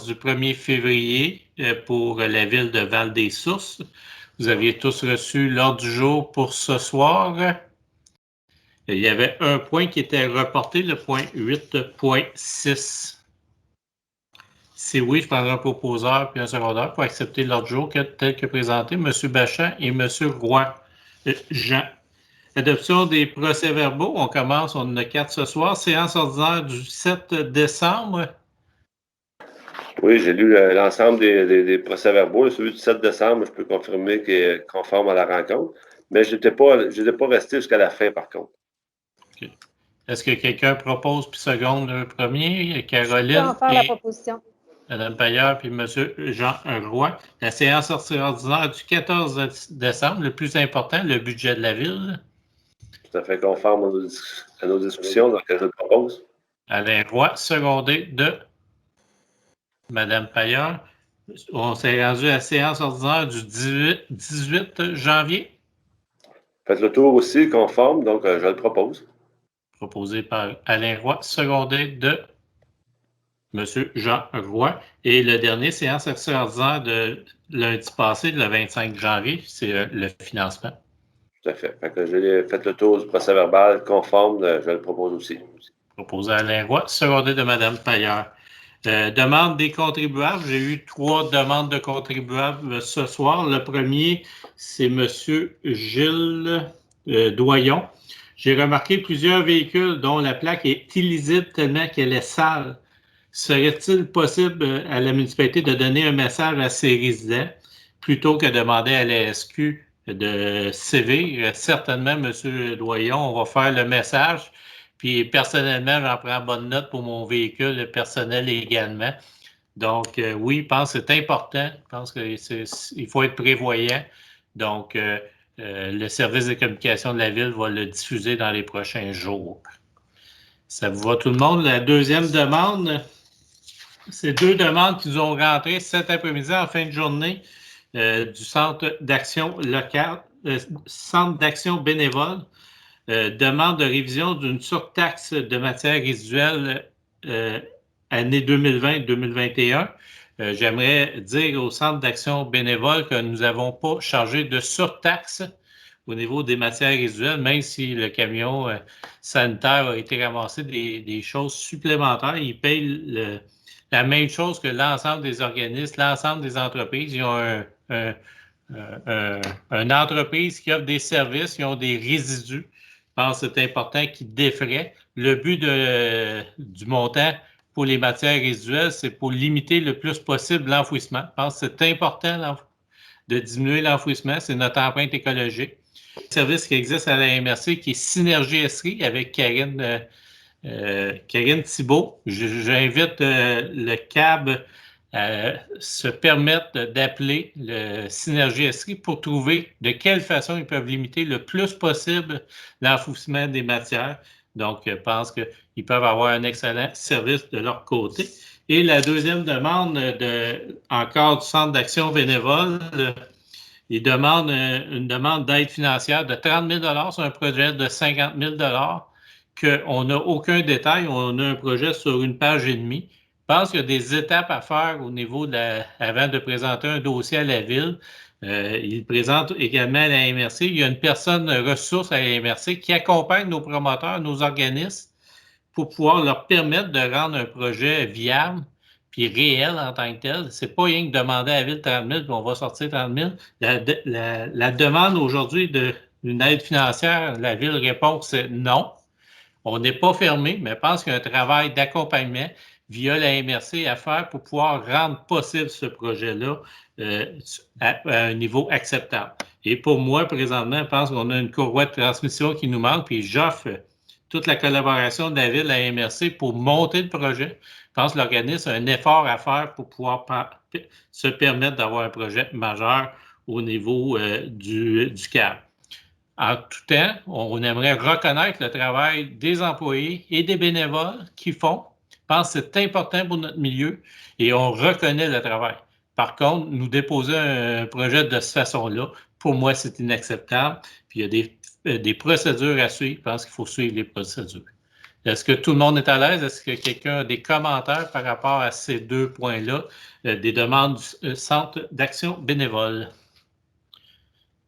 du 1er février pour la ville de Val-des-Sources. Vous aviez tous reçu l'ordre du jour pour ce soir. Il y avait un point qui était reporté, le point 8.6. Si oui, je prendrai un proposeur puis un secondaire pour accepter l'ordre du jour tel que présenté. M. Bachand et M. Roy. Jean. Adoption des procès-verbaux. On commence, on en a 4 ce soir. Séance ordinaire du 7 décembre. Oui, j'ai lu l'ensemble des procès-verbaux. Celui du 7 décembre, je peux confirmer qu'il est conforme à la rencontre. Mais je n'étais pas resté jusqu'à la fin, par contre. Okay. Est-ce que quelqu'un propose puis seconde le premier? Caroline. Je peux en faire la proposition. Mme Paillard puis M. Jean Roy. La séance ordinaire du 14 décembre, le plus important, le budget de la ville. Tout à fait conforme à nos discussions, donc je le propose. Alain Roy, secondé de Mme Paillard. On s'est rendu à la séance ordinaire du 18 janvier. Faites le tour aussi, conforme, donc je le propose. Proposé par Alain Roy, secondé de M. Jean Roy. Et le dernier, séance ordinaire de lundi passé, le 25 janvier, c'est le financement. Tout à fait. Faites le tour du procès-verbal conforme, je le propose aussi. Proposé à Alain Roy, secondé de Mme Paillard. Demande des contribuables. J'ai eu 3 demandes de contribuables ce soir. Le premier, c'est M. Gilles Doyon. J'ai remarqué plusieurs véhicules dont la plaque est illisible tellement qu'elle est sale. Serait-il possible à la municipalité de donner un message à ses résidents plutôt que de demander à la SQ de sévir? Certainement, M. Doyon, on va faire le message. Puis personnellement, j'en prends bonne note pour mon véhicule personnel également. Donc, oui, je pense que c'est important. Je pense qu'il faut être prévoyant. Donc, le service de communication de la ville va le diffuser dans les prochains jours. Ça vous va tout le monde? La deuxième demande, c'est 2 demandes qui nous ont rentré cet après-midi en fin de journée du Centre d'action locale, Centre d'action bénévole. Demande de révision d'une surtaxe de matières résiduelles année 2020-2021. J'aimerais dire au Centre d'action bénévole que nous n'avons pas chargé de surtaxe au niveau des matières résiduelles, même si le camion sanitaire a été ramassé des choses supplémentaires. Ils payent la même chose que l'ensemble des organismes, l'ensemble des entreprises. Ils ont une entreprise qui offre des services, ils ont des résidus. Je pense que c'est important qu'ils défraient. Le but du montant pour les matières résiduelles, c'est pour limiter le plus possible l'enfouissement. Je pense que c'est important de diminuer l'enfouissement. C'est notre empreinte écologique. Le service qui existe à la MRC, qui est Synergie Esserie avec Karine Thibault. J'invite le CAB se permettre d'appeler le Synergie Esserie pour trouver de quelle façon ils peuvent limiter le plus possible l'enfouissement des matières. Donc, je pense qu'ils peuvent avoir un excellent service de leur côté. Et la deuxième demande encore du Centre d'action bénévole, ils demandent une demande d'aide financière de 30 000 sur un projet de 50 000 qu'on n'a aucun détail. On a un projet sur 1 page et demie. Je pense qu'il y a des étapes à faire au niveau avant de présenter un dossier à la ville. Il présente également à la MRC. Il y a une personne ressource à la MRC qui accompagne nos promoteurs, nos organismes, pour pouvoir leur permettre de rendre un projet viable puis réel en tant que tel. C'est pas rien que demander à la ville 30 000 puis on va sortir 30 000. La demande aujourd'hui d'une aide financière, la ville répond que c'est non. On n'est pas fermé, mais je pense qu'il y a un travail d'accompagnement via la MRC à faire pour pouvoir rendre possible ce projet-là à un niveau acceptable. Et pour moi, présentement, je pense qu'on a une courroie de transmission qui nous manque, puis j'offre toute la collaboration de la ville à la MRC pour monter le projet. Je pense que l'organisme a un effort à faire pour pouvoir se permettre d'avoir un projet majeur au niveau du CAB. En tout temps, on aimerait reconnaître le travail des employés et des bénévoles qui font. Je pense que c'est important pour notre milieu et on reconnaît le travail. Par contre, nous déposer un projet de cette façon-là, pour moi, c'est inacceptable. Puis il y a des procédures à suivre. Je pense qu'il faut suivre les procédures. Est-ce que tout le monde est à l'aise? Est-ce que quelqu'un a des commentaires par rapport à ces deux points-là, des demandes du Centre d'action bénévole?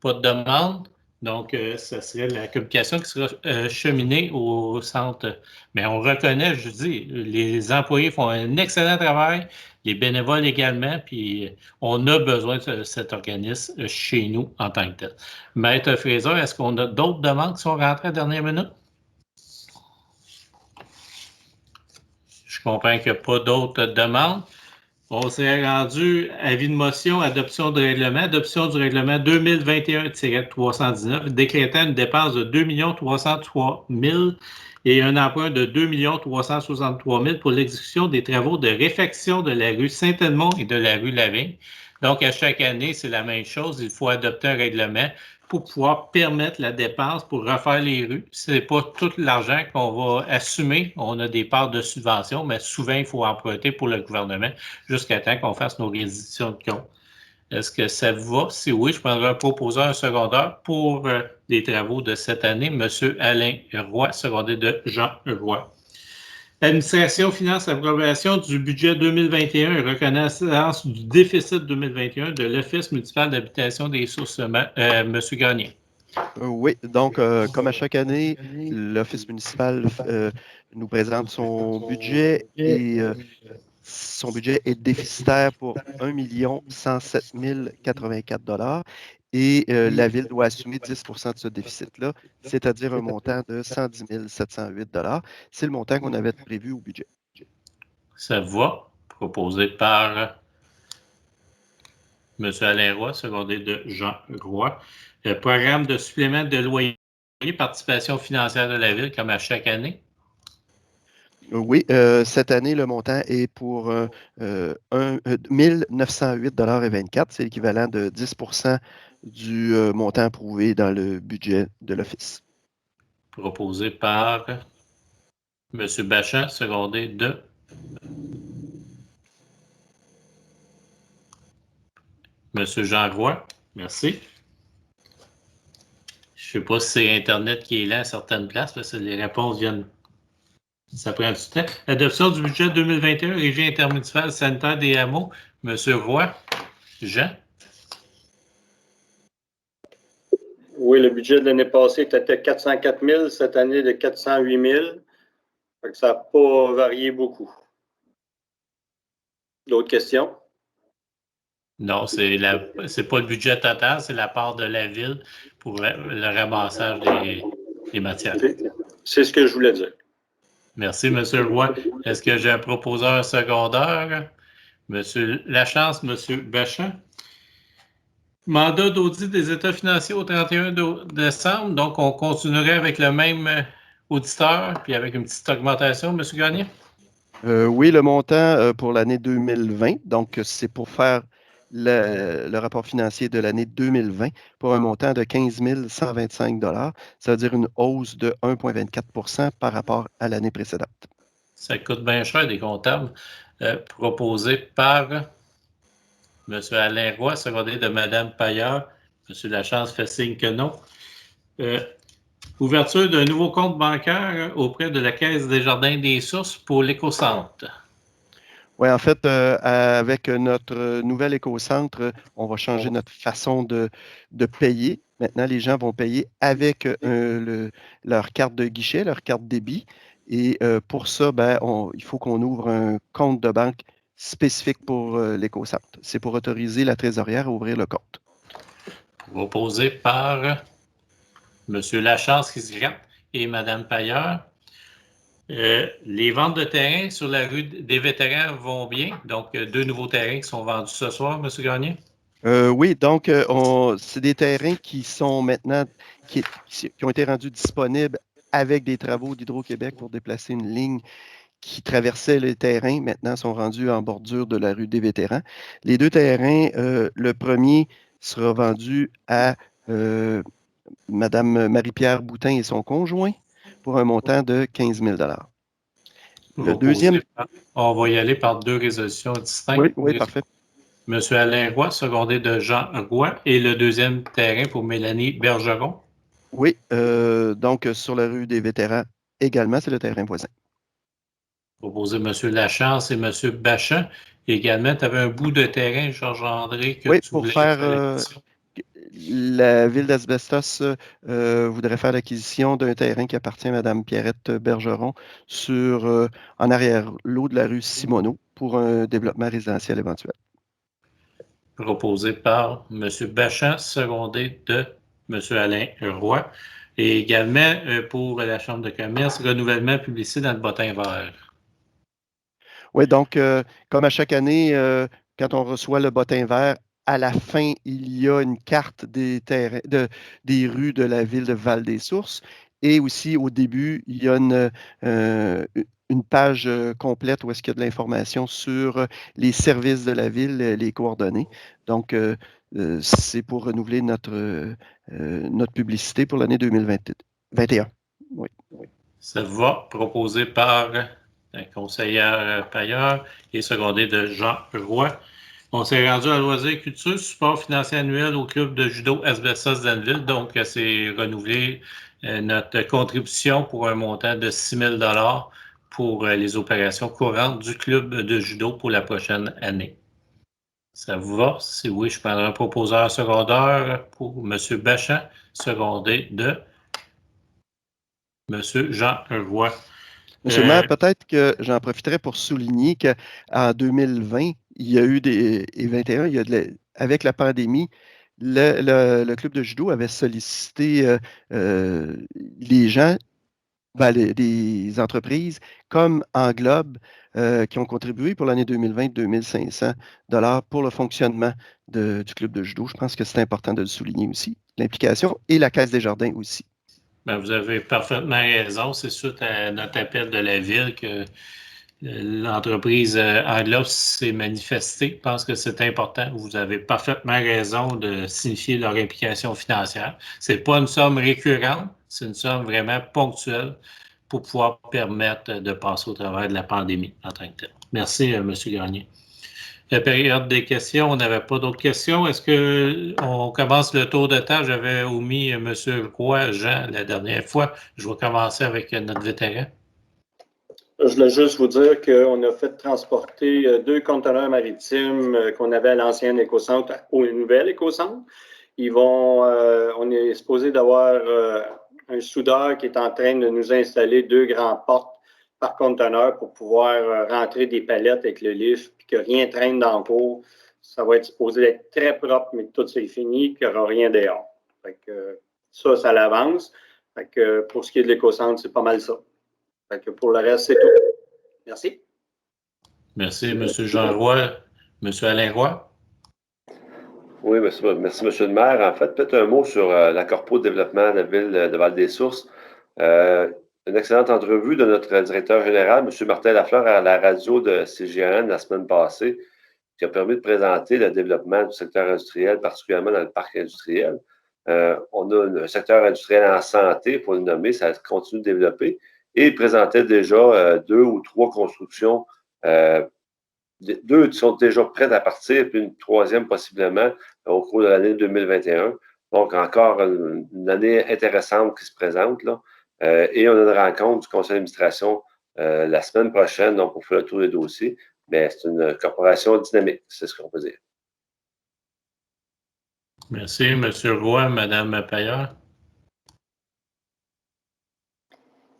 Pas de demande. Donc, ça serait la communication qui sera cheminée au centre. Mais on reconnaît, je dis, les employés font un excellent travail, les bénévoles également, puis on a besoin de cet organisme chez nous en tant que tel. Maître Fraser, est-ce qu'on a d'autres demandes qui sont rentrées à la dernière minute? Je comprends qu'il n'y a pas d'autres demandes. On s'est rendu à avis de motion, adoption du règlement 2021-319, décrétant une dépense de 2 303 000 et un emprunt de 2 363 000 pour l'exécution des travaux de réfection de la rue Saint-Edmond et de la rue Lavigne. Donc, à chaque année, c'est la même chose. Il faut adopter un règlement pour pouvoir permettre la dépense pour refaire les rues. Ce n'est pas tout l'argent qu'on va assumer. On a des parts de subvention, mais souvent, il faut emprunter pour le gouvernement jusqu'à temps qu'on fasse nos rééditions de compte. Est-ce que ça vous va? Si oui, je prendrai un proposeur, un secondaire pour les travaux de cette année, M. Alain Roy, secondé de Jean Roy. Administration, finance, approbation du budget 2021 et reconnaissance du déficit 2021 de l'Office municipal d'habitation des sources. M. Gagné. Oui, donc, comme à chaque année, l'Office municipal nous présente son budget et son budget est déficitaire pour 1 107 084 et la Ville doit assumer 10 de ce déficit-là, c'est-à-dire un montant de 110 708 C'est le montant qu'on avait prévu au budget. Ça va, proposé par M. Alain Roy, secondé de Jean Roy. Le programme de supplément de loyer, participation financière de la Ville, comme à chaque année. Oui, cette année, le montant est pour 1 908,24 C'est l'équivalent de 10 du montant approuvé dans le budget de l'Office. Proposé par M. Bachan, secondé de M. Jean Roy. Merci. Je ne sais pas si c'est Internet qui est là à certaines places, parce que les réponses viennent. Ça prend du temps. Adoption du budget 2021, Régie intermunicipale sanitaire des hameaux. M. Roy. Jean. Oui, le budget de l'année passée était de 404 000, cette année de 408 000. Ça n'a pas varié beaucoup. D'autres questions? Non, c'est pas le budget total, c'est la part de la Ville pour le ramassage des matières. C'est ce que je voulais dire. Merci, M. Roy. Est-ce que j'ai un proposeur secondaire? M. Lachance, M. Bachan. Mandat d'audit des états financiers au 31 décembre. Donc, on continuerait avec le même auditeur, puis avec une petite augmentation, M. Gagné? Oui, le montant pour l'année 2020, donc c'est pour faire le rapport financier de l'année 2020 pour un montant de 15 125 Ça veut dire une hausse de 1,24 par rapport à l'année précédente. Ça coûte bien cher des comptables. Proposé par M. Alain Roy, secondé de Mme Paillard. M. Lachance fait signe que non. Ouverture d'un nouveau compte bancaire auprès de la Caisse des Jardins des Sources pour l'écocentre. Oui, en fait, avec notre nouvel écocentre, on va changer notre façon de payer. Maintenant, les gens vont payer avec leur carte de guichet, leur carte débit. Et pour ça, il faut qu'on ouvre un compte de banque spécifique pour l'écocentre. C'est pour autoriser la trésorière à ouvrir le compte. Proposé par M. Lachance qui se gratte et Mme Pailleur. Les ventes de terrain sur la rue des Vétérans vont bien. Donc, 2 nouveaux terrains qui sont vendus ce soir, M. Gagné? Oui, donc c'est des terrains qui sont maintenant, qui ont été rendus disponibles avec des travaux d'Hydro-Québec pour déplacer une ligne qui traversaient les terrains, maintenant sont rendus en bordure de la rue des Vétérans. Les deux terrains, le premier sera vendu à Mme Marie-Pierre Boutin et son conjoint pour un montant de 15 000 Le deuxième... On va y aller par deux résolutions distinctes. Oui, parfait. M. Alain Roy, secondé de Jean Roy, et le deuxième terrain pour Mélanie Bergeron. Oui, donc sur la rue des Vétérans, également, c'est le terrain voisin. Proposé M. Lachance et M. Bachan. Également, tu avais un bout de terrain, Georges-André, que Oui, tu pour voulais faire l'acquisition. la ville d'Asbestos voudrait faire l'acquisition d'un terrain qui appartient à Mme Pierrette Bergeron en arrière-lot de la rue Simoneau pour un développement résidentiel éventuel. Proposé par M. Bachan, secondé de M. Alain Roy. Et également pour la Chambre de commerce, renouvellement publicité dans le bottin vert. Oui, donc, comme à chaque année, quand on reçoit le bottin vert, à la fin, il y a une carte des terrains, des rues de la ville de Val-des-Sources. Et aussi, au début, il y a une page complète où est-ce qu'il y a de l'information sur les services de la ville, les coordonnées. Donc, c'est pour renouveler notre publicité pour l'année 2021. Oui. Ça va, proposé par la conseillère Paillard et secondé de Jean Roy. On s'est rendu à Loisirs et Culture, support financier annuel au club de judo Asbestos d'Anneville. Donc, c'est renouveler notre contribution pour un montant de 6 000 $ pour les opérations courantes du club de judo pour la prochaine année. Ça vous va? Si oui, je prendrai un proposeur secondaire pour M. Bachan, secondé de M. Jean Roy. Monsieur le maire, peut-être que j'en profiterai pour souligner qu'en 2020, il y a eu et 2021, avec la pandémie, le club de judo avait sollicité les gens, des entreprises comme Englobe, qui ont contribué pour l'année 2020 2500 $ pour le fonctionnement du club de judo. Je pense que c'est important de le souligner aussi, l'implication et la Caisse des Jardins aussi. Ben, vous avez parfaitement raison. C'est suite à notre appel de la ville que l'entreprise Englobe s'est manifestée. Je pense que c'est important. Vous avez parfaitement raison de signifier leur implication financière. Ce n'est pas une somme récurrente, c'est une somme vraiment ponctuelle pour pouvoir permettre de passer au travers de la pandémie en tant que telle. Merci, M. Gagné. La période des questions, on n'avait pas d'autres questions. Est-ce qu'on commence le tour de table? J'avais omis M. Roy, Jean, la dernière fois. Je vais commencer avec notre vétéran. Je voulais juste vous dire qu'on a fait transporter 2 conteneurs maritimes qu'on avait à l'ancienne éco-centre au nouvel éco-centre. On est supposé d'avoir un soudeur qui est en train de nous installer 2 grandes portes par conteneur pour pouvoir rentrer des palettes avec le lift puis que rien traîne dans le cours. Ça va être supposé être très propre, mais tout c'est fini, qu'il n'y aura rien dehors. Fait que ça l'avance. Fait que pour ce qui est de l'éco-centre, c'est pas mal ça. Fait que pour le reste, c'est tout. Merci. Merci, M. Jean Roy. M. Alain Roy. Oui, merci, M. le maire. En fait, peut-être un mot sur la Corpo de développement de la ville de Val-des-Sources. Une excellente entrevue de notre directeur général, M. Martin Lafleur, à la radio de CGN la semaine passée, qui a permis de présenter le développement du secteur industriel, particulièrement dans le parc industriel. On a un secteur industriel en santé, il faut le nommer, ça continue de développer. Et il présentait déjà 2 ou 3 constructions, 2 qui sont déjà prêtes à partir, puis une 3e possiblement au cours de l'année 2021. Donc, encore une année intéressante qui se présente, là. Et on a une rencontre du conseil d'administration la semaine prochaine, donc pour faire le tour des dossiers. Mais c'est une corporation dynamique, c'est ce qu'on peut dire. Merci, M. Roy, Mme Paillard.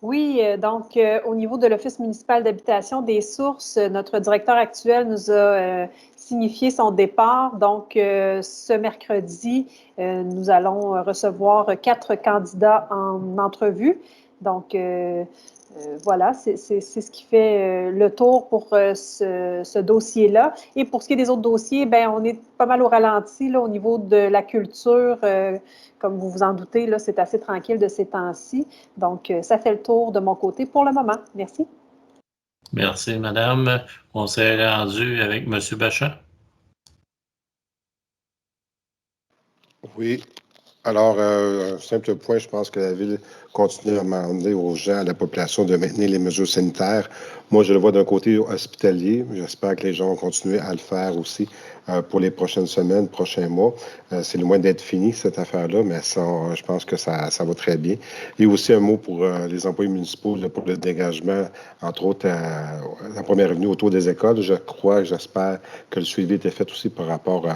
Oui, donc au niveau de l'Office municipal d'habitation des Sources, notre directeur actuel nous a signifié son départ. Donc, ce mercredi, nous allons recevoir 4 candidats en entrevue. Donc, voilà, c'est ce qui fait le tour pour ce dossier-là. Et pour ce qui est des autres dossiers, bien, on est pas mal au ralenti là, au niveau de la culture. Comme vous vous en doutez, là, c'est assez tranquille de ces temps-ci. Donc, ça fait le tour de mon côté pour le moment. Merci. Merci, madame. On s'est rendu avec M. Bachan. Oui. Alors, un simple point, je pense que la Ville continuer à demander aux gens, à la population, de maintenir les mesures sanitaires. Moi, je le vois d'un côté hospitalier. J'espère que les gens vont continuer à le faire aussi pour les prochaines semaines, prochains mois. C'est loin d'être fini, cette affaire-là, mais ça, je pense que ça va très bien. Et aussi un mot pour les employés municipaux, là, pour le dégagement, entre autres, la première avenue autour des écoles. Je crois, j'espère que le suivi était fait aussi par rapport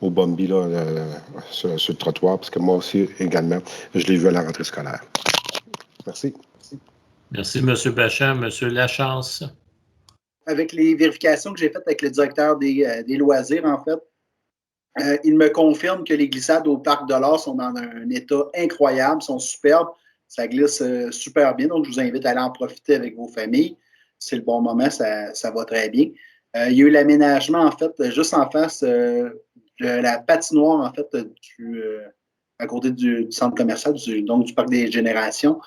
au Bombi là, sur le trottoir, parce que moi aussi, également, je l'ai vu à la rentrée scolaire. Merci. Merci, M. Bachand. M. Lachance. Avec les vérifications que j'ai faites avec le directeur des loisirs, en fait, il me confirme que les glissades au Parc de l'Or sont dans un état incroyable, sont superbes. Ça glisse super bien, donc je vous invite à aller en profiter avec vos familles. C'est le bon moment, ça va très bien. Il y a eu l'aménagement, en fait, juste en face de la patinoire, en fait, à côté du centre commercial, donc du Parc des Générations.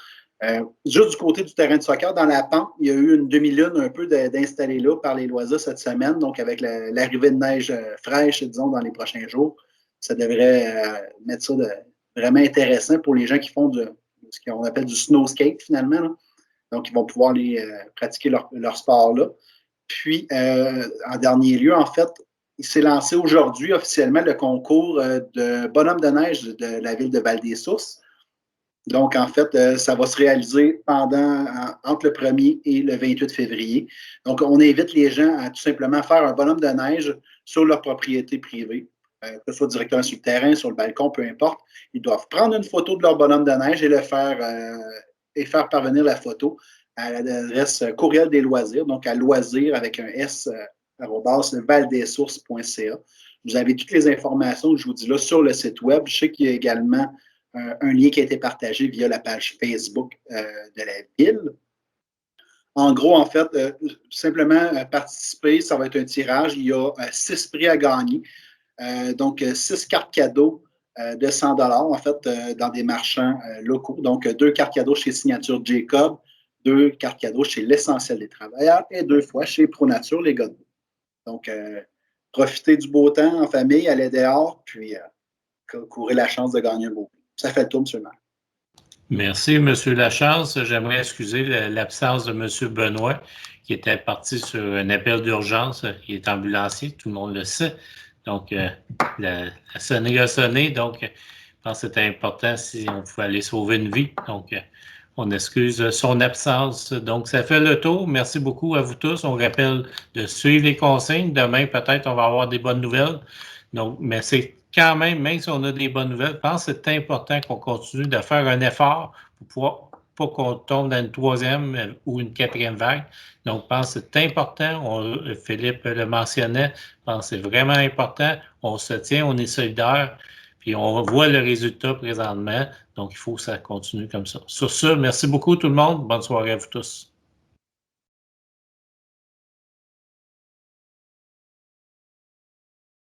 Juste du côté du terrain de soccer, dans la pente, il y a eu une demi-lune un peu d'installée là par les loisirs cette semaine. Donc, avec l'arrivée de neige fraîche, disons, dans les prochains jours, ça devrait mettre ça vraiment intéressant pour les gens qui font ce qu'on appelle du snow skate, finalement. Là. Donc, ils vont pouvoir pratiquer leur sport là. Puis, en dernier lieu, en fait, il s'est lancé aujourd'hui officiellement le concours de bonhomme de neige de la ville de Val-des-Sources. Donc, en fait, ça va se réaliser entre le 1er et le 28 février. Donc, on invite les gens à tout simplement faire un bonhomme de neige sur leur propriété privée, que ce soit directement sur le terrain, sur le balcon, peu importe. Ils doivent prendre une photo de leur bonhomme de neige et faire parvenir la photo à l'adresse courriel des loisirs, donc à loisirs avec un S @valdessources.ca. Vous avez toutes les informations que je vous dis là sur le site web. Je sais qu'il y a également un lien qui a été partagé via la page Facebook de la ville. En gros, en fait, simplement participer, ça va être un tirage. Il y a 6 prix à gagner. Donc, 6 cartes cadeaux de 100 $ en fait, dans des marchands locaux. Donc, 2 cartes cadeaux chez Signature Jacob, 2 cartes cadeaux chez l'Essentiel des Travailleurs et 2 fois chez ProNature, les Godbout. Donc, profitez du beau temps en famille, allez dehors, puis courez la chance de gagner un beau prix. Ça fait le tour, M. le maire. Merci, M. Lachance. J'aimerais excuser l'absence de M. Benoît, qui était parti sur un appel d'urgence. Il est ambulancier, tout le monde le sait. Donc, la sonnerie a sonné. Donc, je pense que c'était important si on pouvait aller sauver une vie. Donc, on excuse son absence. Donc, ça fait le tour. Merci beaucoup à vous tous. On rappelle de suivre les consignes. Demain, peut-être, on va avoir des bonnes nouvelles. Donc, mais c'est quand même si on a des bonnes nouvelles, je pense que c'est important qu'on continue de faire un effort pour pouvoir pas qu'on tombe dans une 3e ou une 4e vague. Donc, je pense que c'est important. Philippe le mentionnait. Je pense que c'est vraiment important. On se tient, on est solidaires. Puis on voit le résultat présentement. Donc, il faut que ça continue comme ça. Sur ce, merci beaucoup tout le monde. Bonne soirée à vous tous.